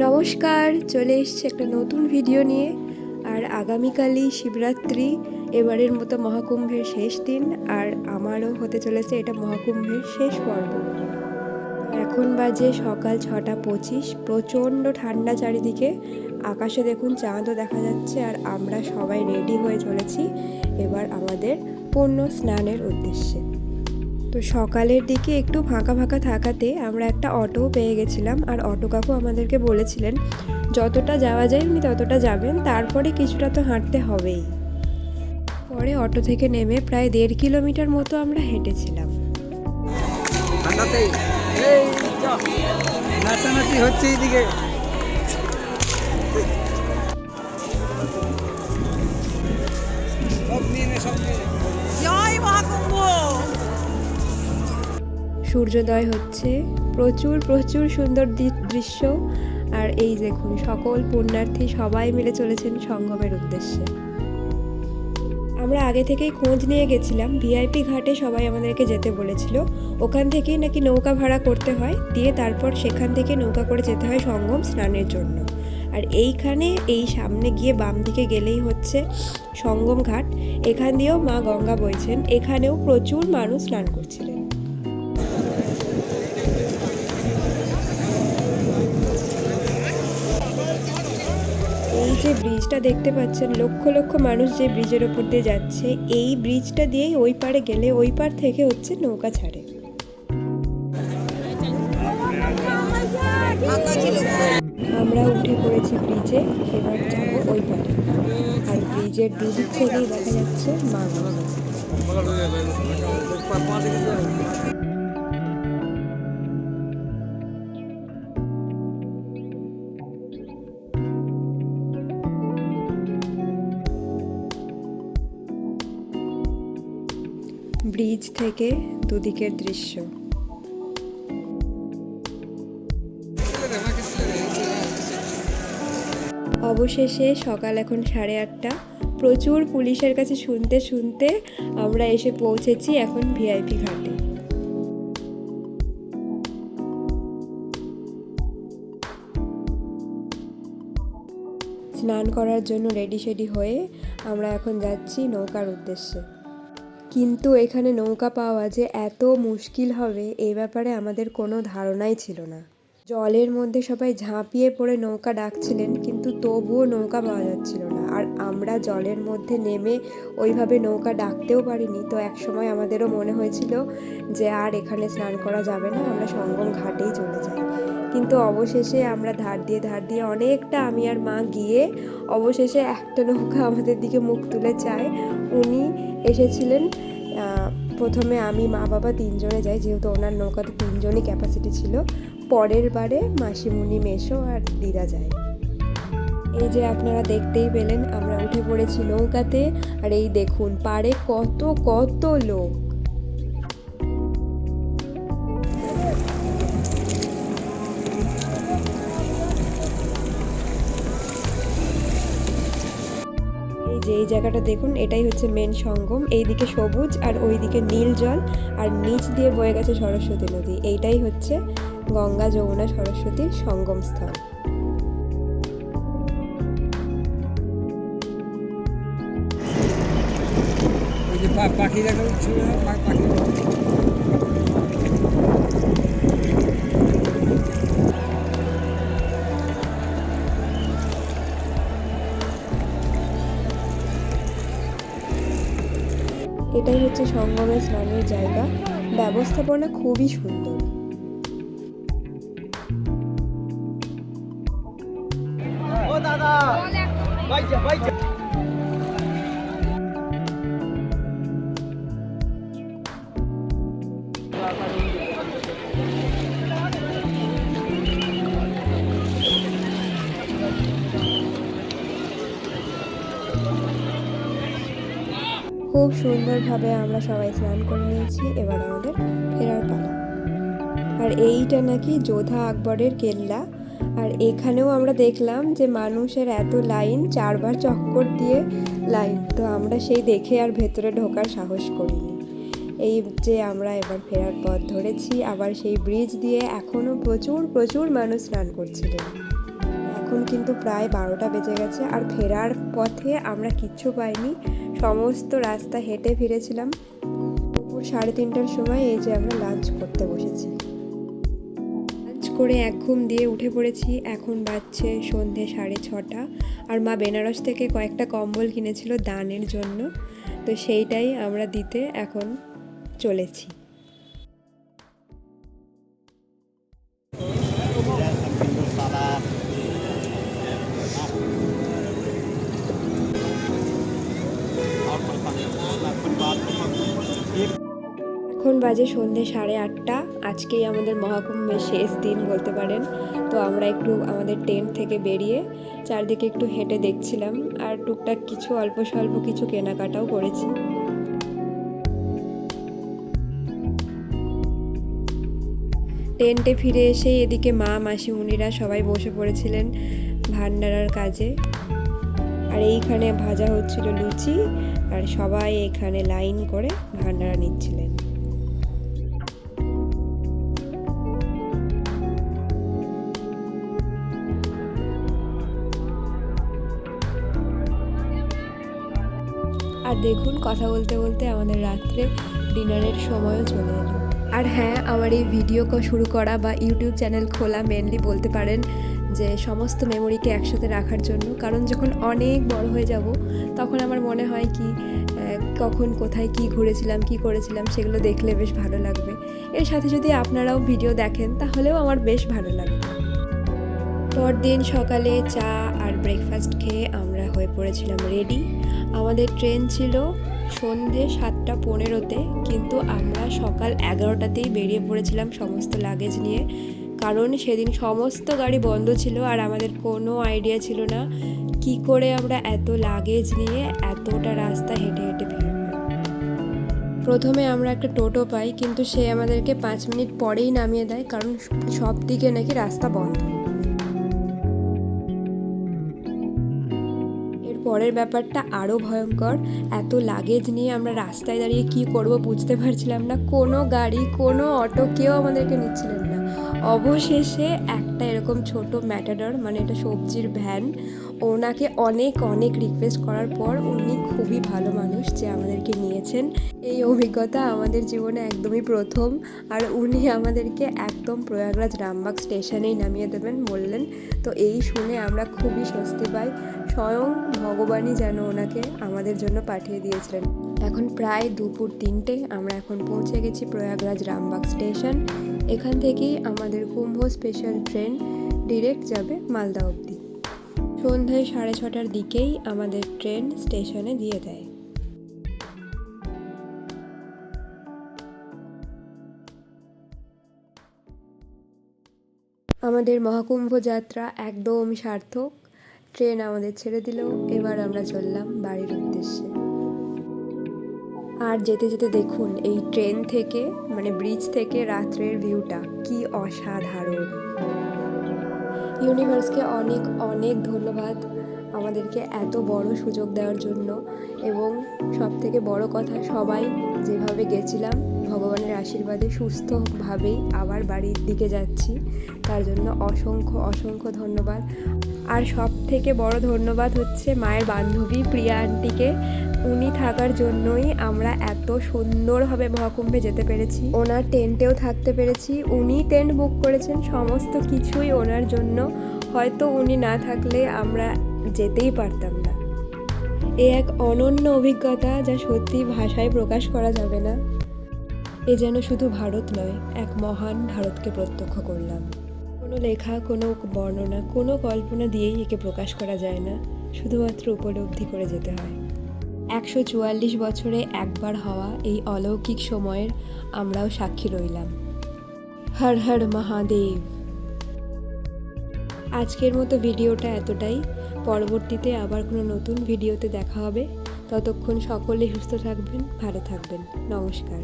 নমস্কার, চলে এসেছি একটা নতুন ভিডিও নিয়ে। আর আগামীকালই শিবরাত্রি, এবারের মতো মহাকুম্ভের শেষ দিন। আর আমারও হতে চলেছে এটা মহাকুম্ভের শেষ পর্ব। এখন বাজে সকাল 6:25। প্রচণ্ড ঠান্ডা চারিদিকে, আকাশে দেখুন চাঁদও দেখা যাচ্ছে। আর আমরা সবাই রেডি হয়ে চলেছি এবার আমাদের পূর্ণ স্নানের উদ্দেশ্যে। তো সকালের দিকে একটু ফাঁকা ফাঁকা থাকাতে আমরা একটা অটোও পেয়ে গেছিলাম। আর অটো কাকু আমাদেরকে বলেছিলেন যতটা যাওয়া যায় উনি ততটা যাবেন, তারপরে কিছুটা তো হাঁটতে হবেই। পরে অটো থেকে নেমে প্রায় 1.5 কিলোমিটার মতো আমরা হেঁটেছিলাম। নাচানাচি হচ্ছে এইদিকে। সূর্যোদয় হচ্ছে, প্রচুর প্রচুর সুন্দর দৃশ্য। আর এই দেখুন সকল পুণ্যার্থী সবাই মিলে চলেছেন সঙ্গমের উদ্দেশ্যে। আমরা আগে থেকেই খোঁজ নিয়ে গেছিলাম, ভিআইপি ঘাটে সবাই আমাদেরকে যেতে বলেছিল। ওখান থেকেই নাকি নৌকা ভাড়া করতে হয়, দিয়ে তারপর সেখান থেকে নৌকা করে যেতে হয় সঙ্গম স্নানের জন্য। আর এইখানে এই সামনে গিয়ে বাম দিকে গেলেই হচ্ছে সঙ্গম ঘাট। এখান দিয়েও মা গঙ্গা বইছেন, এখানেও প্রচুর মানুষ স্নান করছিলেন। এই যে ব্রিজটা দেখতে পাচ্ছেন, লক্ষ লক্ষ মানুষ যে ব্রিজের ওপর দিয়ে যাচ্ছে, এই ব্রিজটা দিয়েই ওই পারে গেলে ওই পার থেকে হচ্ছে নৌকা ছাড়ে। আমরা উঠে পড়েছি ব্রিজে, এবার যাব ওই পারে। আর ব্রিজের দুদিক থেকেই দেখা যাচ্ছে মা গঙ্গা। ব্রিজ থেকে দুদিকের দৃশ্য। অবশেষে সকাল এখন 8:30। প্রচুর পুলিশের কাছে শুনতে শুনতে আমরা এসে পৌঁছেছি এখন ভিআইপি ঘাটে। স্নান করার জন্য রেডি সেডি হয়ে আমরা এখন যাচ্ছি নৌকার উদ্দেশ্যে। কিন্তু এখানে নৌকা পাওয়া যে এত মুশকিল হবে এ ব্যাপারে আমাদের কোনো ধারণাই ছিল না। জলের মধ্যে সবাই ঝাঁপিয়ে পড়ে নৌকা ডাকছিলেন, কিন্তু তবুও নৌকা পাওয়া যাচ্ছিল না। আর আমরা জলের মধ্যে নেমে ওইভাবে নৌকা ডাকতেও পারিনি। তো একসময় আমাদেরও মনে হয়েছিল যে আর এখানে স্নান করা যাবে না, আমরা সঙ্গম ঘাটেই চলে যাই। কিন্তু অবশেষে আমরা ধার দিয়ে অনেকটা আমি আর মা গিয়ে অবশেষে একটা নৌকা আমাদের দিকে মুখ তুলে চায়। উনি এসেছিলেন, প্রথমে আমি মা বাবা 3 জনে যাই, যেহেতু ওনার নৌকাতে 3 জনই ক্যাপাসিটি ছিল। পরের বারে মাসিমুনি, মেসো আর দিদা যায়। এই যে আপনারা দেখতেই পেলেন আমরা উঠে পড়েছি নৌকাতে। আর এই দেখুন পাড়ে কত কত লোক। এই যে এই জায়গাটা দেখুন, এটাই হচ্ছে মেন সঙ্গম। এইদিকে সবুজ আর ওইদিকে নীল জল, আর নিচ দিয়ে বয়ে গেছে সরস্বতী নদী। এইটাই হচ্ছে গঙ্গা যমুনা সরস্বতীর সঙ্গম স্থল। পাখি দেখা উঠছে, পাখি এটাই হচ্ছে সঙ্গমে স্নানের জায়গা। ব্যবস্থাপনা খুবই সুন্দর। খুব সুন্দরভাবে আমরা সবাই স্নান করে নিয়েছি, এবার আমাদের ফেরার পালা। আর এইটা নাকি যোধা আকবরের কেল্লা। আর এখানেও আমরা দেখলাম যে মানুষের এত লাইন, 4 বার চক্কর দিয়ে লাইন। তো আমরা সেই দেখে আর ভেতরে ঢোকার সাহস করিনি। এই যে আমরা এবার ফেরার পথ ধরেছি, আবার সেই ব্রিজ দিয়ে এখনও প্রচুর প্রচুর মানুষ স্নান করছিলেন। এখন কিন্তু প্রায় 12টা বেজে গেছে, আর ফেরার পথে আমরা কিচ্ছু পাইনি, সমস্ত রাস্তা হেঁটে ফিরেছিলাম। দুপুর 3:30টার সময় এই যে আমরা লাঞ্চ করতে বসেছি। লাঞ্চ করে এক ঘুম দিয়ে উঠে পড়েছি। এখন বাজছে সন্ধে 6:30, আর মা বেনারস থেকে কয়েকটা কম্বল কিনেছিল দানের জন্য, তো সেইটাই আমরা দিতে এখন চলেছি। এখন বাজে সন্ধে 8:30। আজকেই আমাদের মহাকুম্ভের শেষ দিন বলতে পারেন। তো আমরা একটু আমাদের টেন্ট থেকে বেরিয়ে চারদিকে একটু হেঁটে দেখছিলাম, আর টুকটাক কিছু অল্প স্বল্প কিছু কেনাকাটাও করেছি। টেন্টে ফিরে এসে এদিকে মা মাসিমুনিরা সবাই বসে পড়েছিলেন ভান্ডারার কাজে, আর এইখানে ভাজা হচ্ছিল লুচি, আর সবাই এখানে লাইন করে ভান্ডারা নিচ্ছিলেন। আর দেখুন, কথা বলতে বলতে আমাদের রাত্রে ডিনারের সময়ও চলে এলো। আর হ্যাঁ, আমার এই ভিডিও শুরু করা বা ইউটিউব চ্যানেল খোলা মেনলি বলতে পারেন যে সমস্ত মেমোরিকে একসাথে রাখার জন্য। কারণ যখন অনেক বড় হয়ে যাব তখন আমার মনে হয় কি কখন কোথায় কি ঘুরেছিলাম, কি করেছিলাম, সেগুলো দেখলে বেশ ভালো লাগবে। এর সাথে যদি আপনারাও ভিডিও দেখেন তাহলেও আমার বেশ ভালো লাগবে। পরদিন সকালে চা আর ব্রেকফাস্ট খেয়ে আমরা হয়ে পড়েছিলাম রেডি। আমাদের ট্রেন ছিল সন্ধে 7:15-তে, কিন্তু আমরা সকাল 11টাতেই বেরিয়ে পড়েছিলাম সমস্ত লাগেজ নিয়ে। কারণ সেদিন সমস্ত গাড়ি বন্ধ ছিল, আর আমাদের কোনো আইডিয়া ছিল না কি করে আমরা এত লাগেজ নিয়ে এতটা রাস্তা হেঁটে হেঁটে ফিরব। প্রথমে আমরা একটা টোটো পাই, কিন্তু সে আমাদেরকে 5 মিনিট পরেই নামিয়ে দেয়, কারণ সব দিকে নাকি রাস্তা বন্ধ। পরের ব্যাপারটা আরও ভয়ঙ্কর। এত লাগেজ নিয়ে আমরা রাস্তায় দাঁড়িয়ে কি করব বুঝতে পারছিলাম না। কোনো গাড়ি, কোনো অটো, কেউ আমাদেরকে নিচ্ছিলেন না। অবশেষে একটা এরকম ছোট ম্যাটাডর, মানে এটা সবজির ভ্যান, ওনাকে অনেক অনেক রিকোয়েস্ট করার পর উনি খুবই ভালো মানুষ যে আমাদেরকে নিয়েছেন। এই অভিজ্ঞতা আমাদের জীবনে একদমই প্রথম, আর উনি আমাদেরকে একদম প্রয়াগরাজ রামবাগ স্টেশনেই নামিয়ে দেবেন বললেন। তো এই শুনে আমরা খুবই স্বস্তি পাই। স্বয়ং ভগবানই যেন ওনাকে আমাদের জন্য পাঠিয়ে দিয়েছিলেন। এখন প্রায় দুপুর 3টে, আমরা এখন পৌঁছে গেছি প্রয়াগরাজ রামবাগ স্টেশন। এখান থেকেই আমাদের কুম্ভ স্পেশাল ট্রেন ডিরেক্ট যাবে মালদা অবধি। সন্ধ্যায় 6:30টার দিকেই আমাদের ট্রেন স্টেশনে দিয়ে দেয়। আমাদের মহাকুম্ভ যাত্রা একদম সার্থক। ট্রেন আমাদের ছেড়ে দিল, এবার আমরা চললাম বাড়ির উদ্দেশ্যে। আর যেতে যেতে দেখুন এই ট্রেন থেকে, মানে ব্রিজ থেকে রাত্রের ভিউটা কি অসাধারণ। ইউনিভার্সকে অনেক অনেক ধন্যবাদ আমাদেরকে এত বড় সুযোগ দেওয়ার জন্য। এবং সবথেকে বড় কথা, সবাই যেভাবে গেছিলাম ভগবানের আশীর্বাদে সুস্থভাবেই আবার বাড়ির দিকে যাচ্ছি, তার জন্য অসংখ্য অসংখ্য ধন্যবাদ। আর সব থেকে বড় ধন্যবাদ হচ্ছে মায়ের বান্ধবী প্রিয়া আন্টিকে। উনি থাকার জন্যই আমরা এত সুন্দরভাবে মহাকুম্ভে যেতে পেরেছি। ওনার টেন্টেও থাকতে পেরেছি, উনি টেন্ট বুক করেছেন, সমস্ত কিছুই ওনার জন্য। হয়তো উনি না থাকলে আমরা যেতেই পারতাম না। এ এক অনন্য অভিজ্ঞতা যা সত্যি ভাষায় প্রকাশ করা যাবে না। এ যেন শুধু ভারত নয়, এক মহান ভারতকে প্রত্যক্ষ করলাম। কোনো লেখা, কোনো বর্ণনা, কোনো কল্পনা দিয়েই একে প্রকাশ করা যায় না, শুধুমাত্র উপলব্ধি করে যেতে হয়। 144 বছরে একবার হওয়া এই অলৌকিক সময়ের আমরাও সাক্ষী রইলাম। হর হর মহাদেব। আজকের মতো ভিডিওটা এতটাই। পরবর্তীতে আবার কোনো নতুন ভিডিওতে দেখা হবে। ততক্ষণ সকলে সুস্থ থাকবেন, ভালো থাকবেন। নমস্কার।